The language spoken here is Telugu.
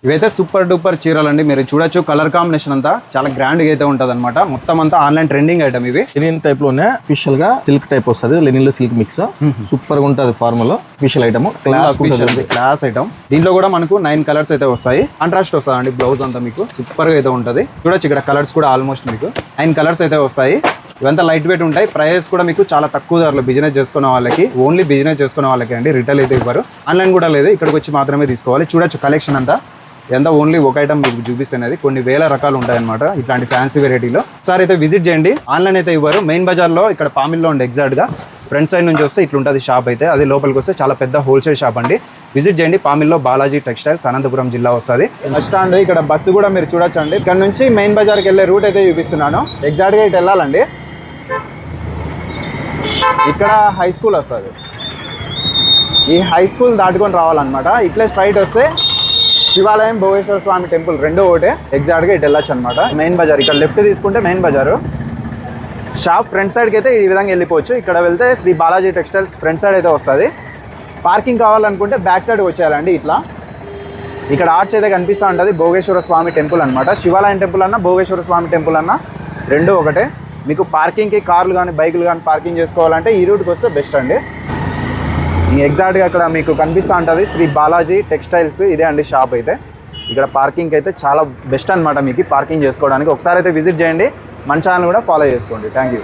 ఇవైతే సూపర్ డూపర్ చీరలు అండి. మీరు చూడొచ్చు కలర్ కాంబినేషన్ అంతా చాలా గ్రాండ్ గా అయితే ఉంటది అనమాట. మొత్తం అంతా ఆన్లైన్ ట్రెండింగ్ ఐటమ్ ఇవి. లెనిన్ టైప్ లోనే అఫీషియల్ గా సిల్క్ టైప్ వస్తుంది. లెనిన్ లో సిల్క్ మిక్స్ సూపర్ గా ఉంటది. Formal official item, class item. దీంట్లో కూడా మనకు 9 కలర్స్ అయితే వస్తాయి. కాంట్రాస్ట్ వస్తుంది అండి బ్లౌజ్ అంతా మీకు సూపర్ గా అయితే ఉంటది. చూడొచ్చు ఇక్కడ కలర్స్ కూడా ఆల్మోస్ట్ మీకు 9 కలర్స్ అయితే వస్తాయి. ఇవంతా లైట్ వెయిట్ ఉంటాయి. ప్రైస్ కూడా మీకు చాలా తక్కువ ధరలో బిజినెస్ చేసుకునే వాళ్ళకి, ఓన్లీ బిజినెస్ చేసుకునే వాళ్ళకి అండి. రిటైల్ అయితే ఇవ్వరు, ఆన్లైన్ కూడా లేదు. ఇక్కడికి వచ్చి మాత్రమే తీసుకోవాలి. చూడొచ్చు కలెక్షన్ అంతా ఎంత ఓన్లీ ఒక ఐటమ్ మీకు చూపిస్తున్నది. కొన్ని వేల రకాలు ఉంటాయన్నమాట ఇట్లాంటి ఫ్యాన్సీ వెరైటీలో. ఒకసారి అయితే విజిట్ చేయండి. ఆన్లైన్ అయితే ఇవ్వరు. మెయిన్ బజార్లో ఇక్కడ పామిల్లో ఉండే ఎగ్జాక్ట్గా ఫ్రంట్ సైడ్ నుంచి వస్తే ఇట్లుంటుంది షాప్ అయితే. అది లోపలికి వస్తే చాలా పెద్ద హోల్సేల్ షాప్ అండి. విజిట్ చేయండి. పామిల్లో బాలాజీ టెక్స్టైల్స్, అనంతపురం జిల్లా వస్తుంది. బస్ స్టాండ్ ఇక్కడ బస్సు కూడా మీరు చూడొచ్చు అండి. ఇక్కడ నుంచి మెయిన్ బజార్కి వెళ్ళే రూట్ అయితే చూపిస్తున్నాను. ఎగ్జాక్ట్గా ఇటు వెళ్ళాలండి. ఇక్కడ హై స్కూల్ వస్తుంది. ఈ హై స్కూల్ దాటుకొని రావాలన్నమాట. ఇట్లే స్ట్రైట్ వస్తే శివాలయం, భోగేశ్వర స్వామి టెంపుల్ రెండు ఒకటే. ఎగ్జాక్ట్గా ఇటు వెళ్ళొచ్చు అనమాట. మెయిన్ బజార్ ఇక్కడ లెఫ్ట్ తీసుకుంటే మెయిన్ బజారు. షాప్ ఫ్రంట్ సైడ్కి అయితే ఈ విధంగా వెళ్ళిపోవచ్చు. ఇక్కడ వెళ్తే Shri Balaji textiles front side అయితే వస్తుంది. పార్కింగ్ కావాలనుకుంటే బ్యాక్ సైడ్ వచ్చేయాలండి. ఇట్లా ఇక్కడ ఆర్చ్ అయితే కనిపిస్తూ ఉంటుంది. భోగేశ్వర స్వామి టెంపుల్ అనమాట. శివాలయం టెంపుల్ అన్న, భోగేశ్వర స్వామి టెంపుల్ అన్న రెండు ఒకటే. మీకు పార్కింగ్కి కార్లు కానీ బైకులు కానీ పార్కింగ్ చేసుకోవాలంటే ఈ రూట్కి వస్తే బెస్ట్ అండి. ఎగ్జాక్ట్గా అక్కడ మీకు కనిపిస్తూ ఉంటుంది శ్రీ బాలాజీ టెక్స్టైల్స్. ఇదే అండి షాప్ అయితే. ఇక్కడ పార్కింగ్ అయితే చాలా బెస్ట్ అనమాట మీకు పార్కింగ్ చేసుకోవడానికి. ఒకసారి అయితే విజిట్ చేయండి. మన ఛానల్ కూడా ఫాలో చేసుకోండి. Thank you.